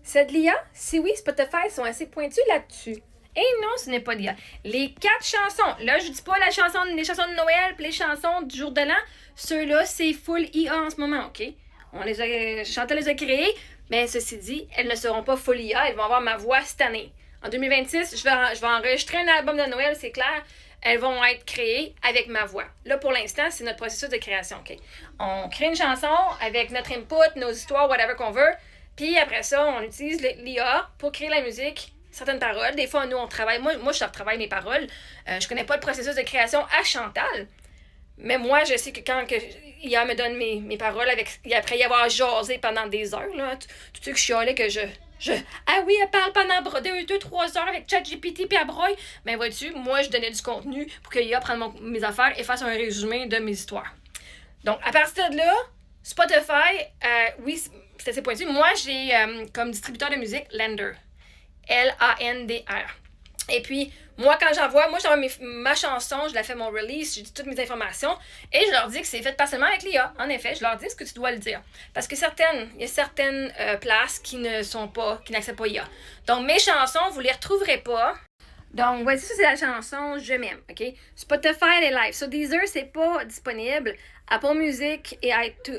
C'est de l'IA? Si oui, Spotify sont assez pointus là-dessus. Et non, ce n'est pas l'IA. Les 4 chansons, là, je dis pas les chansons de Noël puis les chansons du jour de l'an, ceux-là, c'est full IA en ce moment, OK? Chantal les a créées, mais ceci dit, elles ne seront pas full IA, elles vont avoir ma voix cette année. En 2026, je vais enregistrer un album de Noël, c'est clair. Elles vont être créées avec ma voix. Là, pour l'instant, c'est notre processus de création, OK? On crée une chanson avec notre input, nos histoires, whatever qu'on veut. Puis après ça, on utilise l'IA pour créer la musique, certaines paroles. Des fois, nous, on travaille. Moi je retravaille mes paroles. Je connais pas le processus de création à Chantal. Mais moi, je sais que quand l'IA me donne mes paroles, après y avoir jasé pendant des heures, là, tout ce que je chialais que ah oui, elle parle pendant 2-3 heures avec ChatGPT puis elle broye. Mais vois-tu, moi, je donnais du contenu pour que l'IA prenne mes affaires et fasse un résumé de mes histoires. Donc, à partir de là, Spotify, oui, c'est assez pointu. Moi, j'ai comme distributeur de musique Lender. Landr. Et puis, moi, quand j'envoie ma chanson, je la fais mon release, je dis toutes mes informations et je leur dis que c'est fait partiellement avec l'IA. En effet, je leur dis ce que tu dois le dire. Parce que il y a certaines places qui n'acceptent pas l'IA. Donc, mes chansons, vous les retrouverez pas. Donc, voici, ça, c'est la chanson Je m'aime, OK? Spotify, elle est live. Sur Deezer, c'est pas disponible. Apple Music,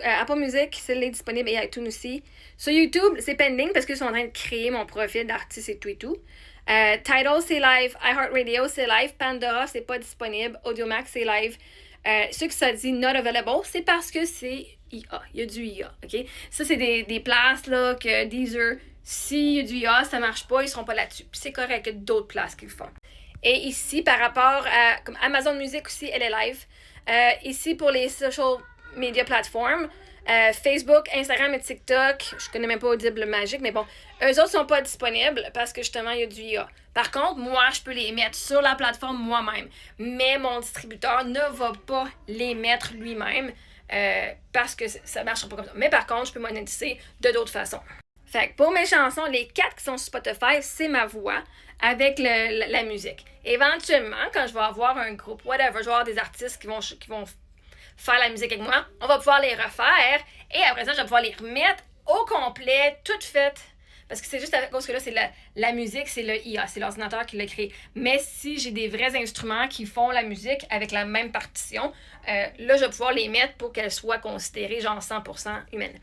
Apple Music, c'est disponible et iTunes aussi. Sur YouTube, c'est pending parce qu'ils sont en train de créer mon profil d'artiste et tout et tout. Tidal, c'est live. iHeartRadio, c'est live. Pandora, c'est pas disponible. Audiomack, c'est live. Ceux qui ça dit not available, c'est parce que c'est IA. Il y a du IA, OK? Ça, c'est des places là que Deezer, s'il y a du IA, ça marche pas, ils seront pas là-dessus. Puis c'est correct, il y a d'autres places qu'ils font. Et ici, par rapport à comme Amazon Music aussi, elle est live. Ici, pour les social media platforms, Facebook, Instagram et TikTok, je connais même pas Audible Magique, mais bon, eux autres sont pas disponibles parce que justement, il y a du IA. Par contre, moi, je peux les mettre sur la plateforme moi-même, mais mon distributeur ne va pas les mettre lui-même parce que ça marche pas comme ça. Mais par contre, je peux monétiser de d'autres façons. Fait que pour mes chansons, les 4 qui sont sur Spotify, c'est ma voix avec la musique. Éventuellement, quand je vais avoir un groupe, whatever, je vais avoir des artistes qui vont faire la musique avec moi, on va pouvoir les refaire et après ça, je vais pouvoir les remettre au complet, toutes faites. Parce que c'est juste à cause que là, c'est la musique, c'est le IA, c'est l'ordinateur qui l'a créé. Mais si j'ai des vrais instruments qui font la musique avec la même partition, là, je vais pouvoir les mettre pour qu'elles soient considérées genre 100% humaines.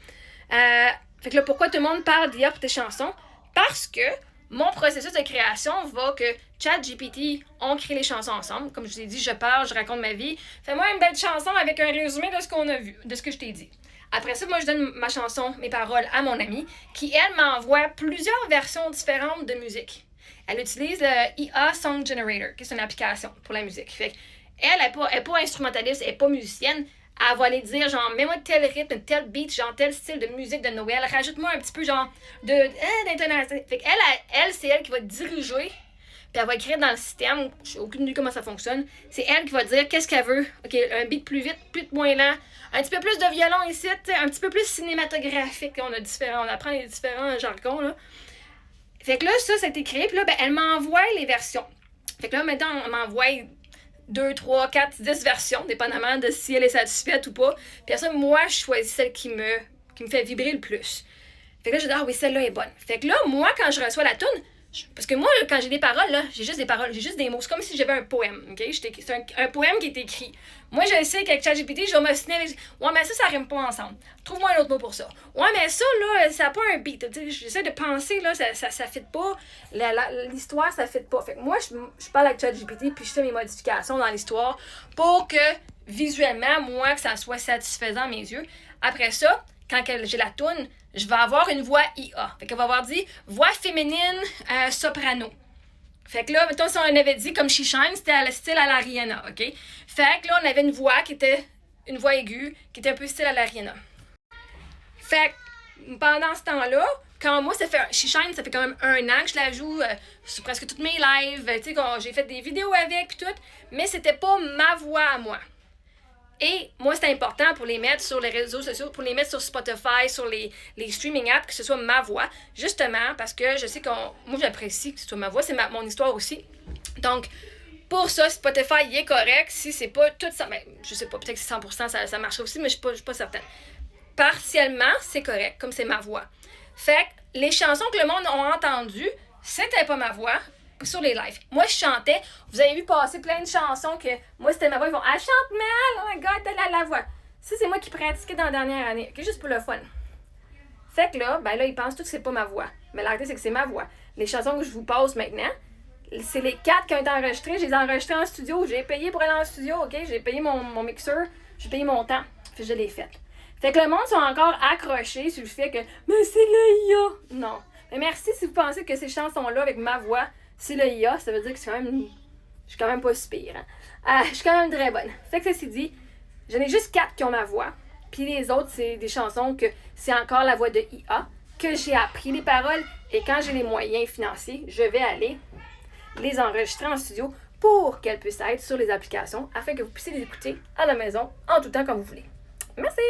Fait que là, pourquoi tout le monde parle d'IA pour tes chansons? Parce que mon processus de création va que ChatGPT, on crée les chansons ensemble. Comme je vous ai dit, je parle, je raconte ma vie. Fais-moi une belle chanson avec un résumé de ce qu'on a vu, de ce que je t'ai dit. Après ça, moi, je donne ma chanson, mes paroles à mon amie, qui, elle, m'envoie plusieurs versions différentes de musique. Elle utilise le IA Song Generator, qui est une application pour la musique. Fait elle n'est pas instrumentaliste, elle n'est pas musicienne. Elle va aller dire, genre, mets-moi tel rythme, tel beat, genre, tel style de musique de Noël. Rajoute-moi un petit peu, genre, d'intonation. Fait qu'elle, c'est elle qui va diriger. Puis elle va écrire dans le système, j'ai aucune idée comment ça fonctionne. C'est elle qui va dire qu'est-ce qu'elle veut. OK, un beat plus vite, moins lent. Un petit peu plus de violon ici, un petit peu plus cinématographique. On apprend les différents jargons, là. Fait que là, ça a été créé. Puis là, elle m'envoie les versions. Fait que là, maintenant, on m'envoie 2, 3, 4, 10 versions, dépendamment de si elle est satisfaite ou pas. Puis après ça, moi, je choisis celle qui me fait vibrer le plus. Fait que là, je dis, ah oui, celle-là est bonne. Fait que là, moi, quand je reçois la toune, parce que moi, quand j'ai des paroles, là, j'ai juste des paroles, j'ai juste des mots. C'est comme si j'avais un poème, OK? C'est un poème qui est écrit. Moi, je sais qu'avec ChatGPT, je vais me signer avec... Ouais, mais ça rime pas ensemble. Trouve-moi un autre mot pour ça. Ouais, mais ça, là, ça n'a pas un beat. J'essaie de penser, là, ça fit pas. L'histoire, ça fit pas. Fait que moi, je parle avec ChatGPT, puis je fais mes modifications dans l'histoire pour que, visuellement, moi, que ça soit satisfaisant à mes yeux. Après ça, quand j'ai la toune, je vais avoir une voix IA. Fait qu'elle va avoir dit voix féminine soprano. Fait que là, mettons, si on avait dit comme She Shine, c'était le style à la Rihanna, OK? Fait que là, on avait une voix qui était une voix aiguë, qui était un peu style à la Rihanna. Fait que pendant ce temps-là, quand moi, She Shine, ça fait quand même 1 an que je la joue sur presque toutes mes lives. Tu sais, j'ai fait des vidéos avec, puis tout. Mais c'était pas ma voix à moi. Et moi, c'est important pour les mettre sur les réseaux sociaux, pour les mettre sur Spotify, sur les streaming apps, que ce soit ma voix, justement, parce que je sais moi, j'apprécie que ce soit ma voix, c'est mon histoire aussi. Donc, pour ça, Spotify, il est correct. Si c'est pas tout ça, ben, je sais pas, peut-être que c'est 100%, ça marche aussi, mais je suis pas certaine. Partiellement, c'est correct, comme c'est ma voix. Fait que les chansons que le monde a entendues, c'était pas ma voix sur les lives. Moi, je chantais. Vous avez vu passer plein de chansons que moi, c'était ma voix. Ils vont, elle chante mal, oh my god, elle a la voix. Ça, c'est moi qui pratiquais dans la dernière année. Okay, juste pour le fun. Fait que là, ben là, ils pensent tous que c'est pas ma voix. Mais la réalité, c'est que c'est ma voix. Les chansons que je vous passe maintenant, c'est les 4 qui ont été enregistrées. Je les ai enregistrées en studio. J'ai payé pour aller en studio, ok? J'ai payé mon mixeur. J'ai payé mon temps. Fait que je l'ai fait. Fait que le monde sont encore accrochés sur le fait que « Mais c'est le IA! » Non. Mais merci si vous pensez que ces chansons-là, avec ma voix, c'est le IA. Ça veut dire que c'est quand même... Je suis quand même pas si pire. Hein? Je suis quand même très bonne. Fait que ceci dit, j'en ai juste 4 qui ont ma voix. Puis les autres, c'est des chansons que c'est encore la voix de IA, que j'ai appris les paroles. Et quand j'ai les moyens financiers, je vais aller les enregistrer en studio pour qu'elles puissent être sur les applications afin que vous puissiez les écouter à la maison en tout temps comme vous voulez. Merci!